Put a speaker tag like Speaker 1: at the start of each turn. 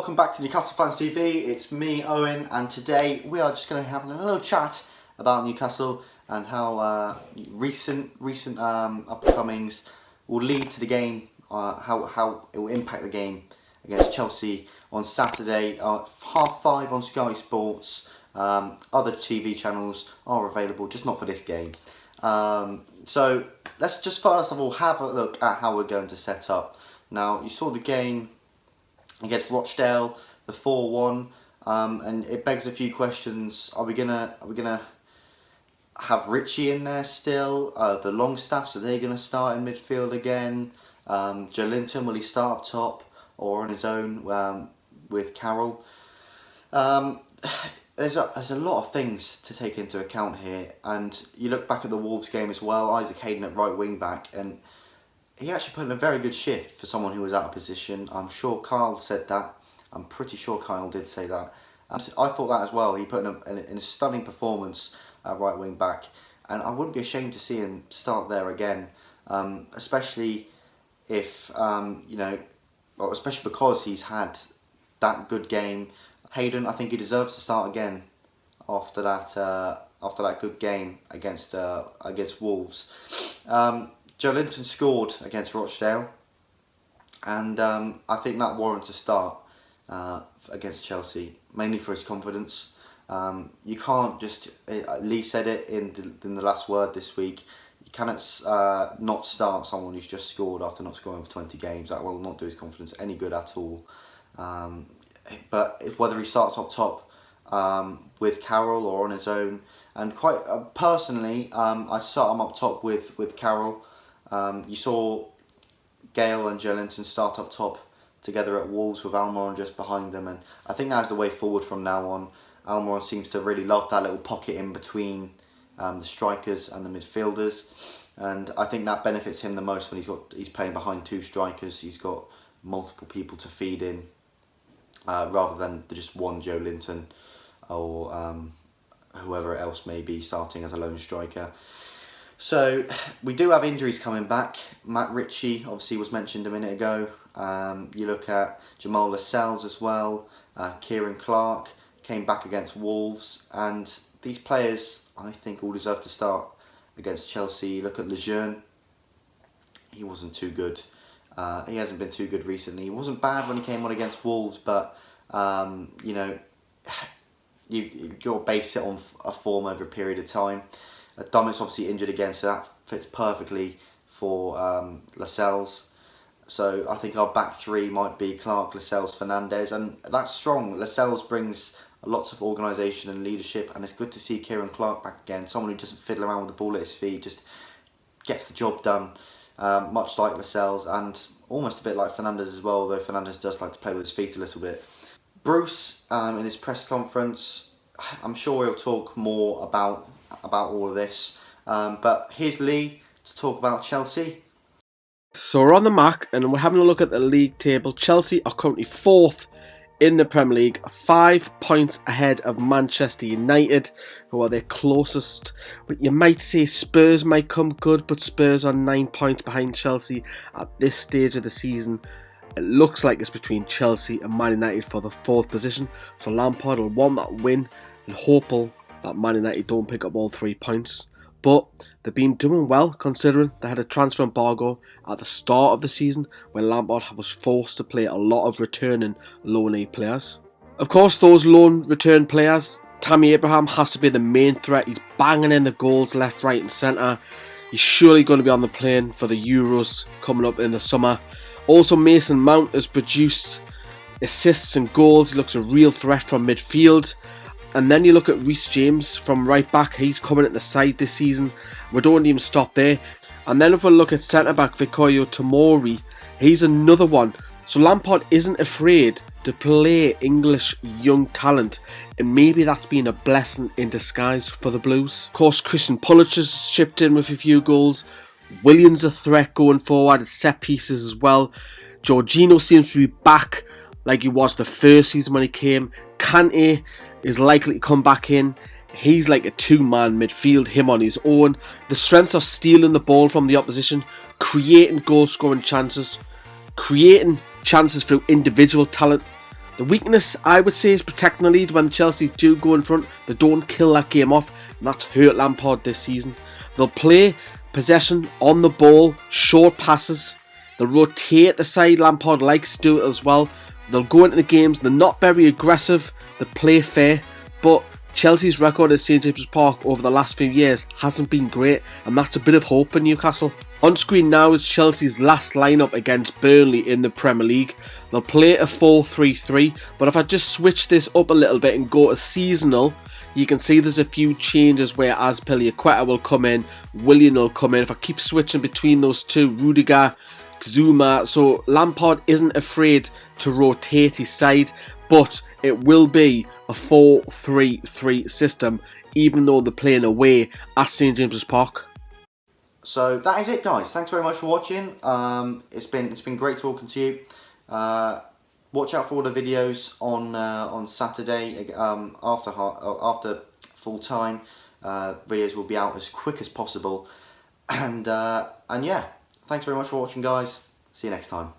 Speaker 1: welcome back to Newcastle Fans TV. It's me, Owen, and today we are just going to have a little chat about Newcastle and how recent upcomings will lead to the game, how it will impact the game against Chelsea on Saturday, 5:30 on Sky Sports. Other TV channels are available, just not for this game. So let's just first of all have a look at how we're going to set up. Now, you saw the game against Rochdale, the 4-1, and it begs a few questions. Are we gonna have Richie in there still? The Longstaffs, are they gonna start in midfield again? Joe Linton, will he start up top or on his own with Carroll? There's a lot of things to take into account here, and you look back at the Wolves game as well. Isaac Hayden at right wing back, and he actually put in a very good shift for someone who was out of position. I'm sure Kyle said that. I'm pretty sure Kyle did say that. And I thought that as well. He put in a stunning performance at right wing back, and I wouldn't be ashamed to see him start there again, especially if especially because he's had that good game. Hayden, I think he deserves to start again after that good game against Wolves. Joe Linton scored against Rochdale, and I think that warrants a start against Chelsea, mainly for his confidence. You can't just, Lee said it in the last word this week, you cannot not start someone who's just scored after not scoring for 20 games. That will not do his confidence any good at all. But whether he starts up top with Carroll or on his own, and quite personally, I start him up top with Carroll. You saw Gale and Joe Linton start up top together at Wolves with Almiron just behind them, and I think that's the way forward from now on. Almiron seems to really love that little pocket in between the strikers and the midfielders, and I think that benefits him the most when he's playing behind two strikers. He's got multiple people to feed in, rather than just one Joe Linton or whoever else may be starting as a lone striker. So we do have injuries coming back. Matt Ritchie obviously was mentioned a minute ago. You look at Jamal Lascelles as well. Kieran Clark came back against Wolves, and these players I think all deserve to start against Chelsea. You look at Lejeune. He wasn't too good. He hasn't been too good recently. He wasn't bad when he came on against Wolves, but you've got to base it on a form over a period of time. Dominic's obviously injured again, so that fits perfectly for Lascelles. So I think our back three might be Clark, Lascelles, Fernandez, and that's strong. Lascelles brings lots of organisation and leadership, and it's good to see Kieran Clark back again. Someone who doesn't fiddle around with the ball at his feet, just gets the job done. Much like Lascelles, and almost a bit like Fernandez as well, though Fernandez does like to play with his feet a little bit. Bruce, in his press conference, I'm sure he'll talk more about all of this, but here's Lee to talk about Chelsea.
Speaker 2: So we're on the Mac and we're having a look at the league table. Chelsea are currently 4th in the Premier League, 5 points ahead of Manchester United, who are their closest. But you might say Spurs might come good, but Spurs are 9 points behind Chelsea at this stage of the season. It looks like it's between Chelsea and Man United for the 4th position. So Lampard will want that win and hopeful that Man United don't pick up all 3 points. But they've been doing well considering they had a transfer embargo at the start of the season when Lampard was forced to play a lot of returning loan A players. Of course, those loan return players, Tammy Abraham has to be the main threat. He's banging in the goals left, right and centre. He's surely going to be on the plane for the Euros coming up in the summer. Also, Mason Mount has produced assists and goals. He looks a real threat from midfield. And then you look at Reece James from right back. He's coming at the side this season. We don't even stop there. And then if we look at centre-back Fikayo Tomori, he's another one. So Lampard isn't afraid to play English young talent. And maybe that's been a blessing in disguise for the Blues. Of course, Christian Pulisic has chipped in with a few goals. Williams a threat going forward at set pieces as well. Jorginho seems to be back like he was the first season when he came. Kante is likely to come back in. He's like a two-man midfield, him on his own. The strengths are stealing the ball from the opposition, creating goal-scoring chances, creating chances through individual talent. The weakness, I would say, is protecting the lead. When Chelsea do go in front, they don't kill that game off, and that's hurt Lampard this season. They'll play possession on the ball, short passes. They'll rotate the side. Lampard likes to do it as well. They'll go into the games. They're not very aggressive. They play fair, but Chelsea's record at St James's Park over the last few years hasn't been great, and that's a bit of hope for Newcastle. On screen now is Chelsea's last lineup against Burnley in the Premier League. They'll play a 4-3-3, but if I just switch this up a little bit and go to seasonal, you can see there's a few changes where Azpilicueta will come in, Willian will come in. If I keep switching between those two, Rudiger, Zuma, so Lampard isn't afraid to rotate his side, but it will be a 4-3-3 system, even though they're playing away at St James's Park.
Speaker 1: So that is it, guys. Thanks very much for watching. It's been great talking to you. Watch out for all the videos on Saturday after full time. Videos will be out as quick as possible. And yeah, thanks very much for watching, guys. See you next time.